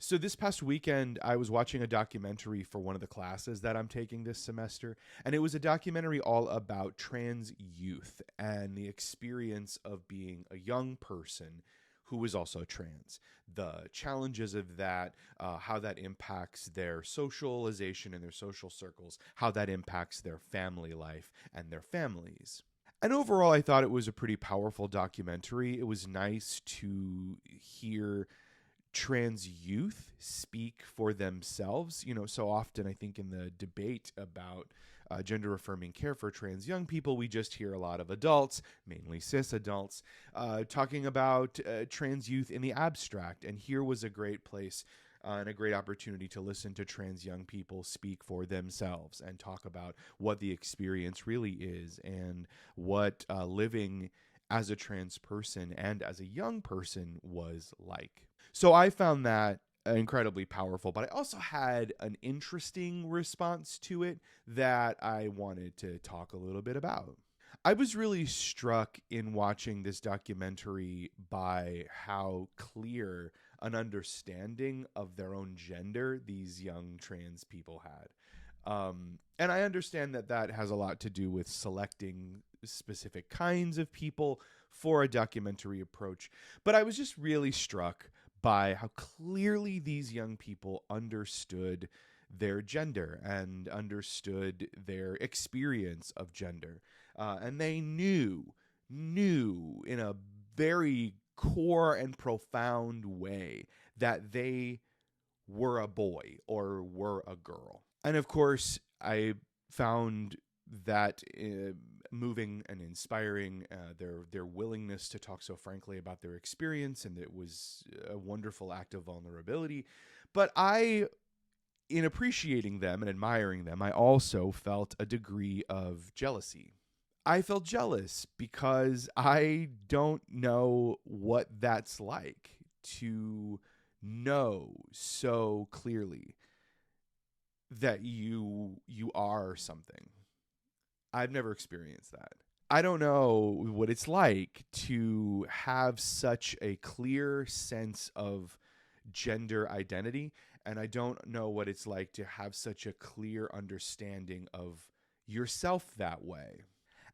So this past weekend, I was watching a documentary for one of the classes that I'm taking this semester, and it was a documentary all about trans youth and the experience of being a young person who is also trans, the challenges of that, how that impacts their socialization and their social circles, how that impacts their family life and their families. And overall, I thought it was a pretty powerful documentary. It was nice to hear trans youth speak for themselves. So often I think in the debate about gender affirming care for trans young people, we just hear a lot of adults, mainly cis adults, talking about trans youth in the abstract. And here was a great place and a great opportunity to listen to trans young people speak for themselves and talk about what the experience really is and what living as a trans person and as a young person was like. So I found that incredibly powerful, but I also had an interesting response to it that I wanted to talk a little bit about. I was really struck in watching this documentary by how clear an understanding of their own gender these young trans people had. And I understand that that has a lot to do with selecting specific kinds of people for a documentary approach. But I was just really struck by how clearly these young people understood their gender and understood their experience of gender. And they knew in a very core and profound way that they were a boy or were a girl. And of course, I found that moving and inspiring, their willingness to talk so frankly about their experience, and it was a wonderful act of vulnerability. But in appreciating them and admiring them, I also felt a degree of jealousy. I felt jealous because I don't know what that's like to know so clearly that you are something. I've never experienced that. I don't know what it's like to have such a clear sense of gender identity, and I don't know what it's like to have such a clear understanding of yourself that way.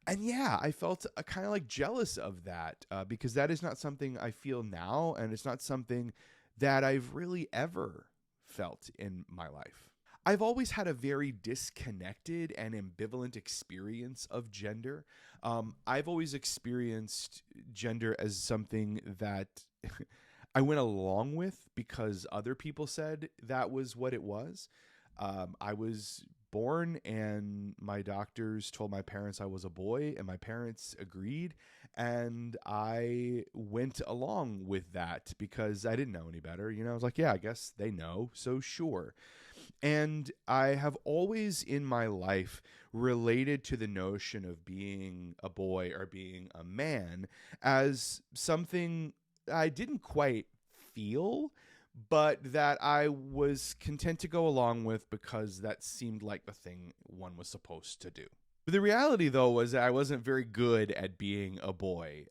And yeah, I felt kind of like jealous of that because that is not something I feel now, and it's not something that I've really ever felt in my life. I've always had a very disconnected and ambivalent experience of gender. I've always experienced gender as something that I went along with because other people said that was what it was. I was born and my doctors told my parents I was a boy, and my parents agreed, and I went along with that because I didn't know any better. I was like, yeah, I guess they know, so sure. And I have always in my life related to the notion of being a boy or being a man as something I didn't quite feel, but that I was content to go along with because that seemed like the thing one was supposed to do. But the reality, though, was that I wasn't very good at being a boy.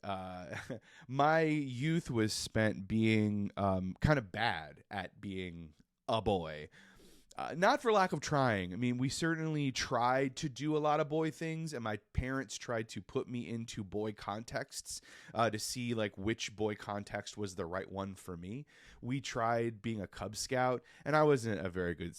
My youth was spent being kind of bad at being a boy. Not for lack of trying. I mean, we certainly tried to do a lot of boy things, and my parents tried to put me into boy contexts to see like which boy context was the right one for me. We tried being a Cub Scout, and I was not a very good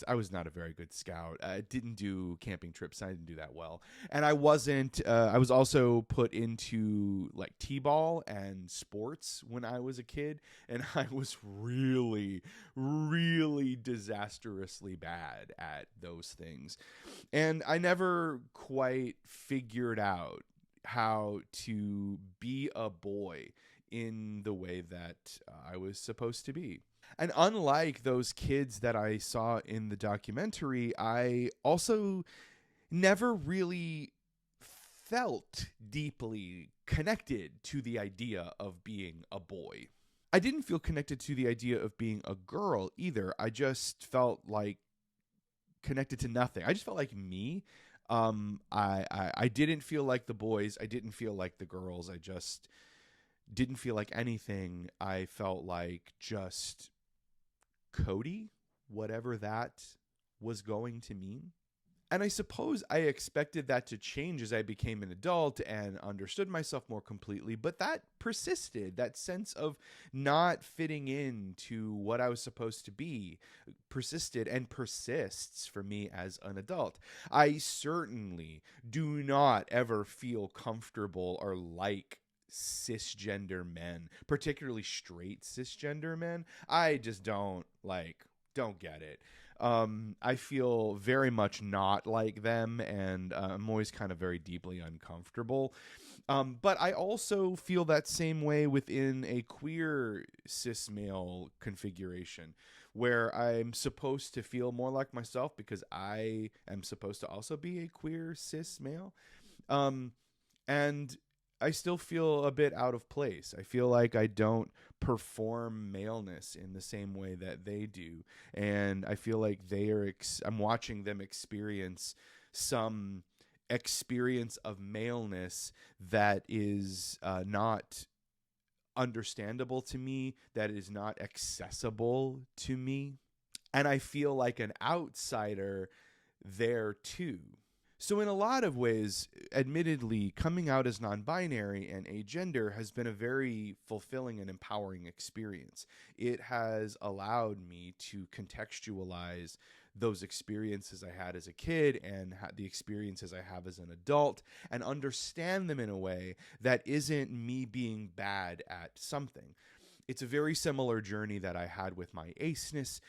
scout. I didn't do camping trips. I didn't do that well, and I wasn't. I was also put into like t-ball and sports when I was a kid, and I was really, really disastrously bad at those things. And I never quite figured out how to be a boy in the way that I was supposed to be. And unlike those kids that I saw in the documentary, I also never really felt deeply connected to the idea of being a boy. I didn't feel connected to the idea of being a girl either. I just felt like connected to nothing. I just felt like me. I didn't feel like the boys. I didn't feel like the girls. I just didn't feel like anything. I felt like just Cody, whatever that was going to mean. And I suppose I expected that to change as I became an adult and understood myself more completely, but that persisted. That sense of not fitting into what I was supposed to be persisted and persists for me as an adult. I certainly do not ever feel comfortable or like cisgender men, particularly straight cisgender men. I just don't get it. I feel very much not like them, and I'm always kind of very deeply uncomfortable. But I also feel that same way within a queer cis male configuration, where I'm supposed to feel more like myself because I am supposed to also be a queer cis male. And I still feel a bit out of place. I feel like I don't perform maleness in the same way that they do, and I feel like I'm watching them experience some experience of maleness that is not understandable to me, that is not accessible to me, and I feel like an outsider there too. So, in a lot of ways, admittedly, coming out as non binary and agender has been a very fulfilling and empowering experience. It has allowed me to contextualize those experiences I had as a kid and the experiences I have as an adult and understand them in a way that isn't me being bad at something. It's a very similar journey that I had with my aceness.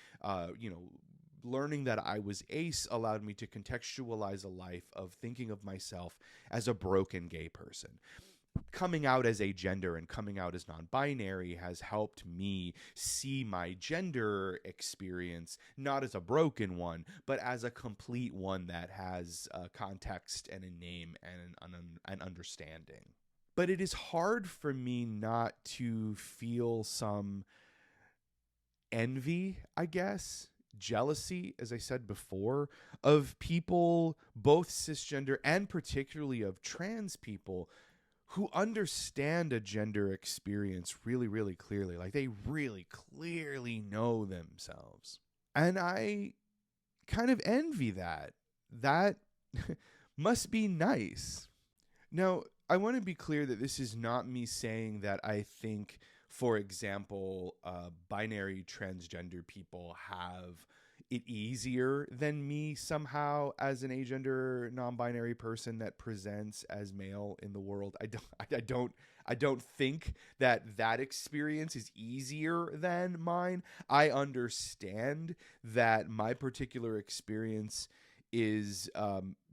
Learning that I was ace allowed me to contextualize a life of thinking of myself as a broken gay person. Coming out as agender and coming out as non-binary has helped me see my gender experience not as a broken one, but as a complete one that has a context and a name and an understanding. But it is hard for me not to feel some envy, I guess, jealousy, as I said before, of people, both cisgender and particularly of trans people, who understand a gender experience really, really clearly. Like they really clearly know themselves. And I kind of envy that. That must be nice. Now, I want to be clear that this is not me saying that I think, for example, binary transgender people have it easier than me somehow as an agender non-binary person that presents as male in the world. I don't think that experience is easier than mine. I understand that my particular experience is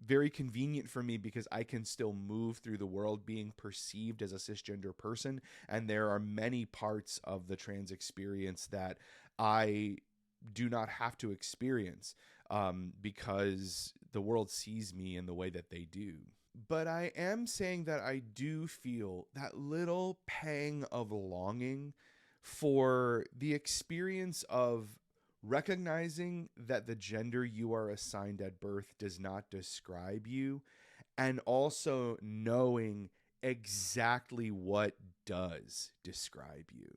very convenient for me because I can still move through the world being perceived as a cisgender person. And there are many parts of the trans experience that I do not have to experience because the world sees me in the way that they do. But I am saying that I do feel that little pang of longing for the experience of recognizing that the gender you are assigned at birth does not describe you, and also knowing exactly what does describe you.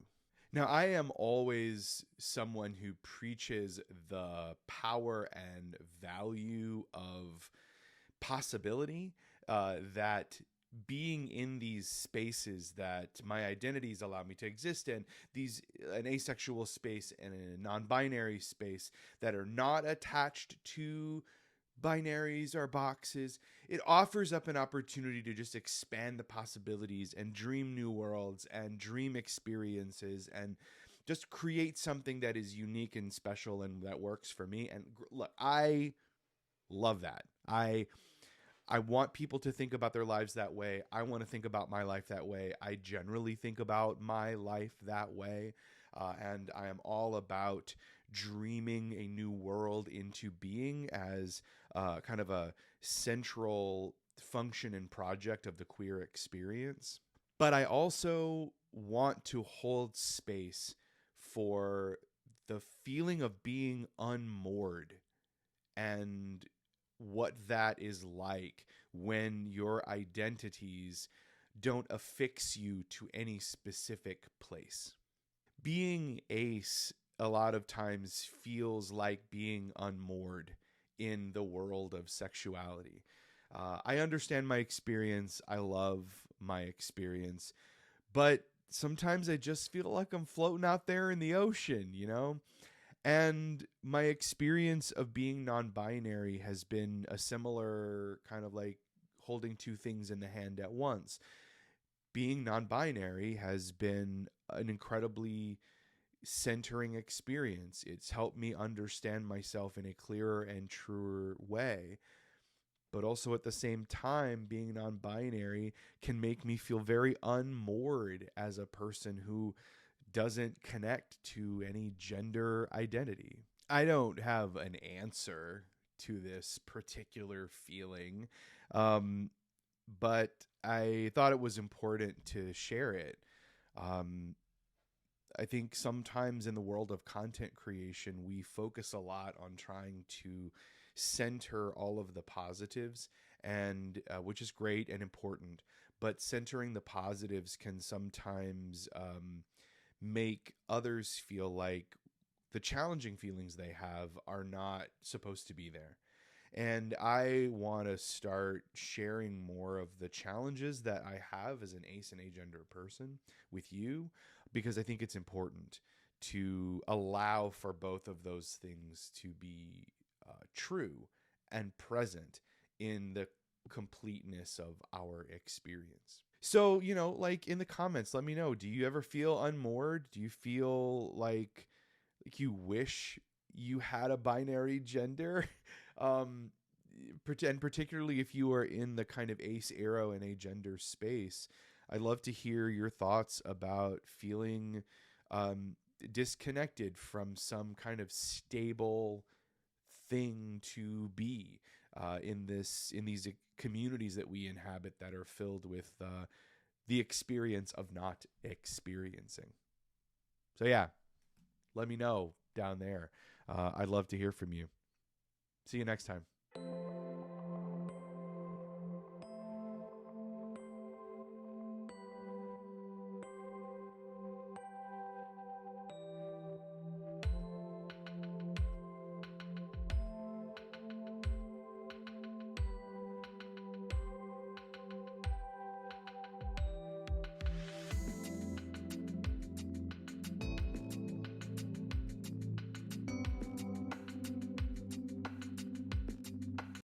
Now, I am always someone who preaches the power and value of possibility, that being in these spaces that my identities allow me to exist in, an asexual space and a non-binary space that are not attached to binaries or boxes, it offers up an opportunity to just expand the possibilities and dream new worlds and dream experiences and just create something that is unique and special and that works for me. And look, I love that. I want people to think about their lives that way. I want to think about my life that way. I generally think about my life that way. And I am all about dreaming a new world into being as kind of a central function and project of the queer experience. But I also want to hold space for the feeling of being unmoored and what that is like when your identities don't affix you to any specific place. Being ace a lot of times feels like being unmoored in the world of sexuality. I understand my experience. I love my experience. But sometimes I just feel like I'm floating out there in the ocean, you know? And my experience of being non binary has been a similar kind of like holding two things in the hand at once. Being non binary has been an incredibly centering experience. It's helped me understand myself in a clearer and truer way. But also at the same time, being non binary can make me feel very unmoored as a person who doesn't connect to any gender identity. I don't have an answer to this particular feeling, um, but I thought it was important to share it. Um, I think sometimes in the world of content creation, we focus a lot on trying to center all of the positives, and which is great and important. But centering the positives can sometimes make others feel like the challenging feelings they have are not supposed to be there. And I want to start sharing more of the challenges that I have as an ace and agender person with you, because I think it's important to allow for both of those things to be true and present in the completeness of our experience. So, like in the comments, let me know, do you ever feel unmoored? Do you feel like you wish you had a binary gender? um and particularly if you are in the kind of ace arrow and agender space, I'd love to hear your thoughts about feeling um disconnected from some kind of stable thing to be in these communities that we inhabit that are filled with the experience of not experiencing. So yeah, let me know down there. I'd love to hear from you. See you next time.